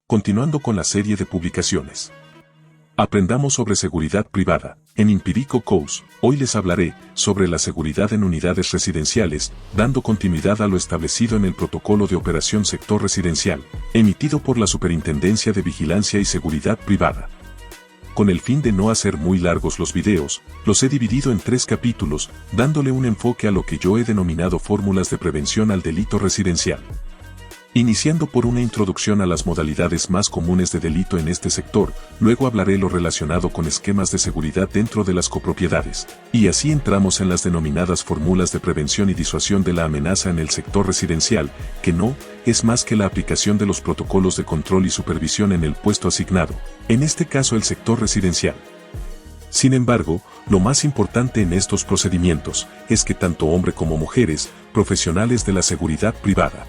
Continuando con la serie de publicaciones. Aprendamos sobre seguridad privada. En Empirico Course, hoy les hablaré sobre la seguridad en unidades residenciales, dando continuidad a lo establecido en el Protocolo de Operación Sector Residencial, emitido por la Superintendencia de Vigilancia y Seguridad Privada. Con el fin de no hacer muy largos los videos, los he dividido en 3 capítulos, dándole un enfoque a lo que yo he denominado fórmulas de prevención al delito residencial. Iniciando por una introducción a las modalidades más comunes de delito en este sector, luego hablaré lo relacionado con esquemas de seguridad dentro de las copropiedades, y así entramos en las denominadas fórmulas de prevención y disuasión de la amenaza en el sector residencial, que no es más que la aplicación de los protocolos de control y supervisión en el puesto asignado, en este caso el sector residencial. Sin embargo, lo más importante en estos procedimientos es que tanto hombres como mujeres, profesionales de la seguridad privada,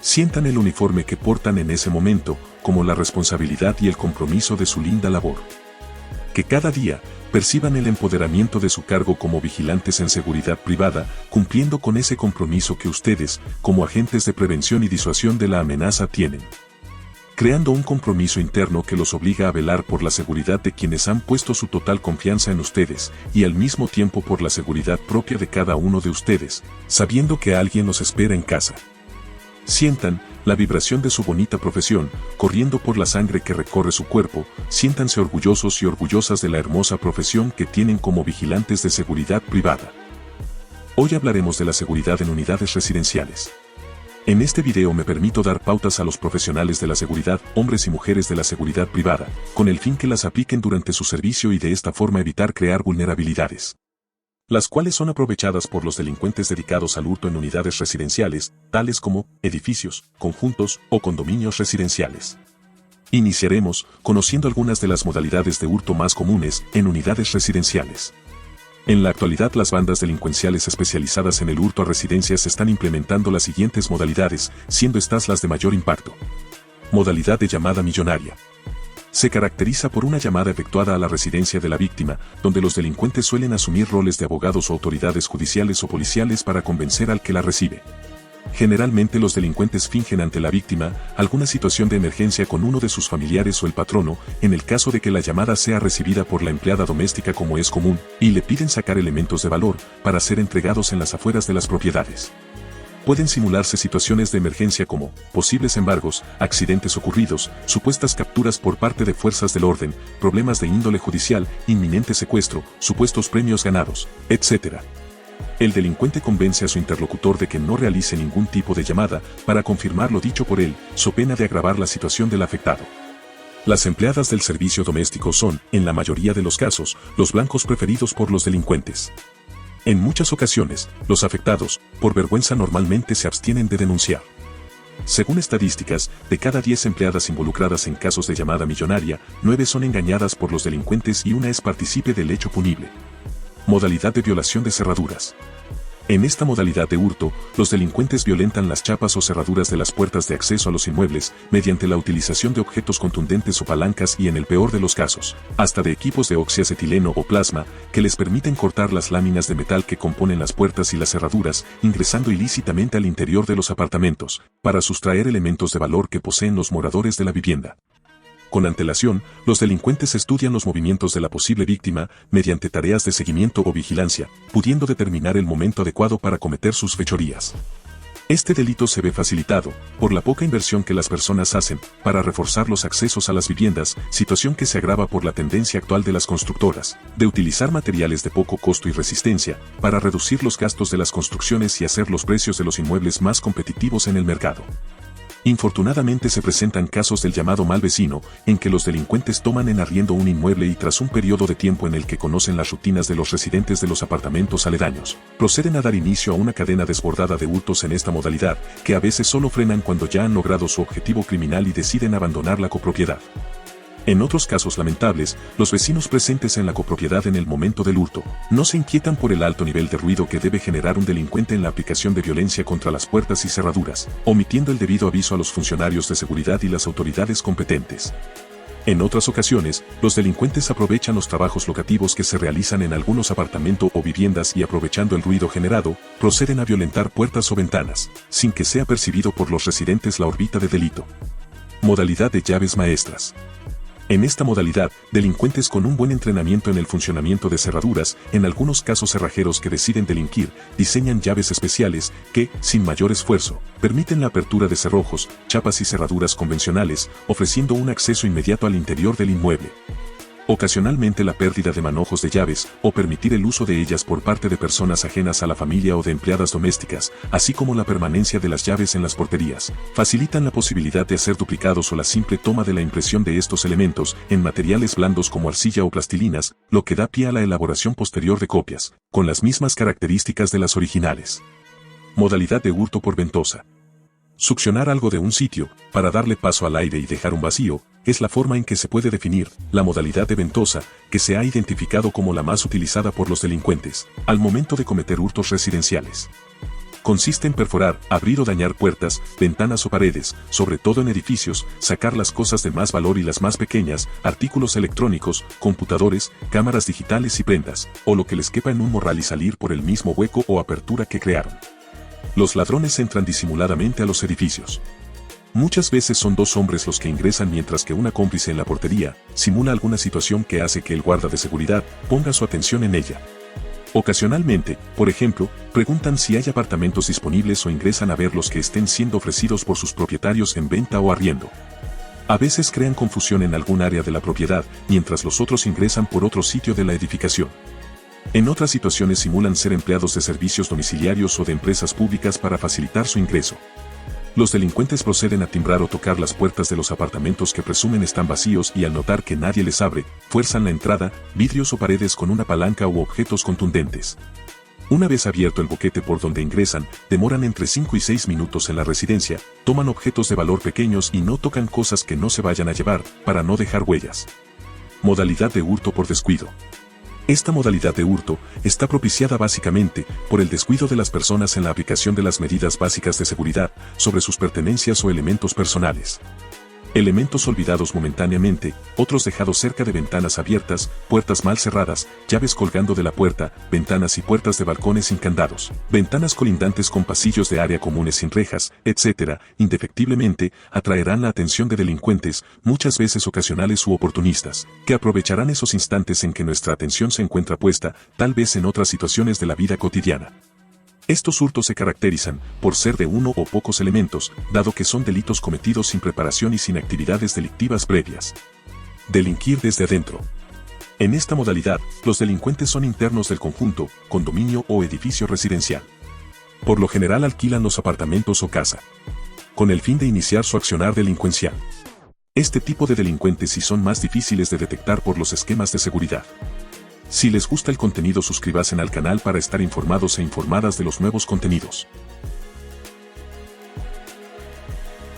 sientan el uniforme que portan en ese momento, como la responsabilidad y el compromiso de su linda labor. Que cada día perciban el empoderamiento de su cargo como vigilantes en seguridad privada, cumpliendo con ese compromiso que ustedes, como agentes de prevención y disuasión de la amenaza, tienen. Creando un compromiso interno que los obliga a velar por la seguridad de quienes han puesto su total confianza en ustedes, y al mismo tiempo por la seguridad propia de cada uno de ustedes, sabiendo que alguien los espera en casa. Sientan la vibración de su bonita profesión, corriendo por la sangre que recorre su cuerpo, siéntanse orgullosos y orgullosas de la hermosa profesión que tienen como vigilantes de seguridad privada. Hoy hablaremos de la seguridad en unidades residenciales. En este video me permito dar pautas a los profesionales de la seguridad, hombres y mujeres de la seguridad privada, con el fin que las apliquen durante su servicio y de esta forma evitar crear vulnerabilidades, las cuales son aprovechadas por los delincuentes dedicados al hurto en unidades residenciales, tales como edificios, conjuntos o condominios residenciales. Iniciaremos conociendo algunas de las modalidades de hurto más comunes en unidades residenciales. En la actualidad, las bandas delincuenciales especializadas en el hurto a residencias están implementando las siguientes modalidades, siendo estas las de mayor impacto. Modalidad de llamada millonaria. Se caracteriza por una llamada efectuada a la residencia de la víctima, donde los delincuentes suelen asumir roles de abogados o autoridades judiciales o policiales para convencer al que la recibe. Generalmente los delincuentes fingen ante la víctima alguna situación de emergencia con uno de sus familiares o el patrono, en el caso de que la llamada sea recibida por la empleada doméstica como es común, y le piden sacar elementos de valor para ser entregados en las afueras de las propiedades. Pueden simularse situaciones de emergencia como posibles embargos, accidentes ocurridos, supuestas capturas por parte de fuerzas del orden, problemas de índole judicial, inminente secuestro, supuestos premios ganados, etc. El delincuente convence a su interlocutor de que no realice ningún tipo de llamada para confirmar lo dicho por él, so pena de agravar la situación del afectado. Las empleadas del servicio doméstico son, en la mayoría de los casos, los blancos preferidos por los delincuentes. En muchas ocasiones, los afectados, por vergüenza normalmente se abstienen de denunciar. Según estadísticas, de cada 10 empleadas involucradas en casos de llamada millonaria, 9 son engañadas por los delincuentes y una es partícipe del hecho punible. Modalidad de violación de cerraduras. En esta modalidad de hurto, los delincuentes violentan las chapas o cerraduras de las puertas de acceso a los inmuebles, mediante la utilización de objetos contundentes o palancas y en el peor de los casos, hasta de equipos de oxiacetileno o plasma, que les permiten cortar las láminas de metal que componen las puertas y las cerraduras, ingresando ilícitamente al interior de los apartamentos, para sustraer elementos de valor que poseen los moradores de la vivienda. Con antelación, los delincuentes estudian los movimientos de la posible víctima mediante tareas de seguimiento o vigilancia, pudiendo determinar el momento adecuado para cometer sus fechorías. Este delito se ve facilitado por la poca inversión que las personas hacen para reforzar los accesos a las viviendas, situación que se agrava por la tendencia actual de las constructoras de utilizar materiales de poco costo y resistencia para reducir los gastos de las construcciones y hacer los precios de los inmuebles más competitivos en el mercado. Infortunadamente se presentan casos del llamado mal vecino, en que los delincuentes toman en arriendo un inmueble y tras un periodo de tiempo en el que conocen las rutinas de los residentes de los apartamentos aledaños, proceden a dar inicio a una cadena desbordada de hurtos en esta modalidad, que a veces solo frenan cuando ya han logrado su objetivo criminal y deciden abandonar la copropiedad. En otros casos lamentables, los vecinos presentes en la copropiedad en el momento del hurto, no se inquietan por el alto nivel de ruido que debe generar un delincuente en la aplicación de violencia contra las puertas y cerraduras, omitiendo el debido aviso a los funcionarios de seguridad y las autoridades competentes. En otras ocasiones, los delincuentes aprovechan los trabajos locativos que se realizan en algunos apartamentos o viviendas y aprovechando el ruido generado, proceden a violentar puertas o ventanas, sin que sea percibido por los residentes la órbita de delito. Modalidad de llaves maestras. En esta modalidad, delincuentes con un buen entrenamiento en el funcionamiento de cerraduras, en algunos casos cerrajeros que deciden delinquir, diseñan llaves especiales que, sin mayor esfuerzo, permiten la apertura de cerrojos, chapas y cerraduras convencionales, ofreciendo un acceso inmediato al interior del inmueble. Ocasionalmente la pérdida de manojos de llaves o permitir el uso de ellas por parte de personas ajenas a la familia o de empleadas domésticas, así como la permanencia de las llaves en las porterías, facilitan la posibilidad de hacer duplicados o la simple toma de la impresión de estos elementos en materiales blandos como arcilla o plastilinas, lo que da pie a la elaboración posterior de copias, con las mismas características de las originales. Modalidad de hurto por ventosa. Succionar algo de un sitio, para darle paso al aire y dejar un vacío, es la forma en que se puede definir la modalidad de ventosa, que se ha identificado como la más utilizada por los delincuentes, al momento de cometer hurtos residenciales. Consiste en perforar, abrir o dañar puertas, ventanas o paredes, sobre todo en edificios, sacar las cosas de más valor y las más pequeñas, artículos electrónicos, computadores, cámaras digitales y prendas, o lo que les quepa en un morral y salir por el mismo hueco o apertura que crearon. Los ladrones entran disimuladamente a los edificios. Muchas veces son dos hombres los que ingresan mientras que una cómplice en la portería simula alguna situación que hace que el guarda de seguridad ponga su atención en ella. Ocasionalmente, por ejemplo, preguntan si hay apartamentos disponibles o ingresan a ver los que estén siendo ofrecidos por sus propietarios en venta o arriendo. A veces crean confusión en algún área de la propiedad, mientras los otros ingresan por otro sitio de la edificación. En otras situaciones simulan ser empleados de servicios domiciliarios o de empresas públicas para facilitar su ingreso. Los delincuentes proceden a timbrar o tocar las puertas de los apartamentos que presumen están vacíos y al notar que nadie les abre, fuerzan la entrada, vidrios o paredes con una palanca u objetos contundentes. Una vez abierto el boquete por donde ingresan, demoran entre 5 y 6 minutos en la residencia, toman objetos de valor pequeños y no tocan cosas que no se vayan a llevar, para no dejar huellas. Modalidad de hurto por descuido. Esta modalidad de hurto está propiciada básicamente por el descuido de las personas en la aplicación de las medidas básicas de seguridad sobre sus pertenencias o elementos personales. Elementos olvidados momentáneamente, otros dejados cerca de ventanas abiertas, puertas mal cerradas, llaves colgando de la puerta, ventanas y puertas de balcones sin candados, ventanas colindantes con pasillos de área comunes sin rejas, etc., indefectiblemente, atraerán la atención de delincuentes, muchas veces ocasionales u oportunistas, que aprovecharán esos instantes en que nuestra atención se encuentra puesta, tal vez en otras situaciones de la vida cotidiana. Estos hurtos se caracterizan por ser de uno o pocos elementos, dado que son delitos cometidos sin preparación y sin actividades delictivas previas. Delinquir desde adentro. En esta modalidad, los delincuentes son internos del conjunto, condominio o edificio residencial. Por lo general alquilan los apartamentos o casa, con el fin de iniciar su accionar delincuencial. Este tipo de delincuentes sí son más difíciles de detectar por los esquemas de seguridad. Si les gusta el contenido, suscríbanse al canal para estar informados e informadas de los nuevos contenidos.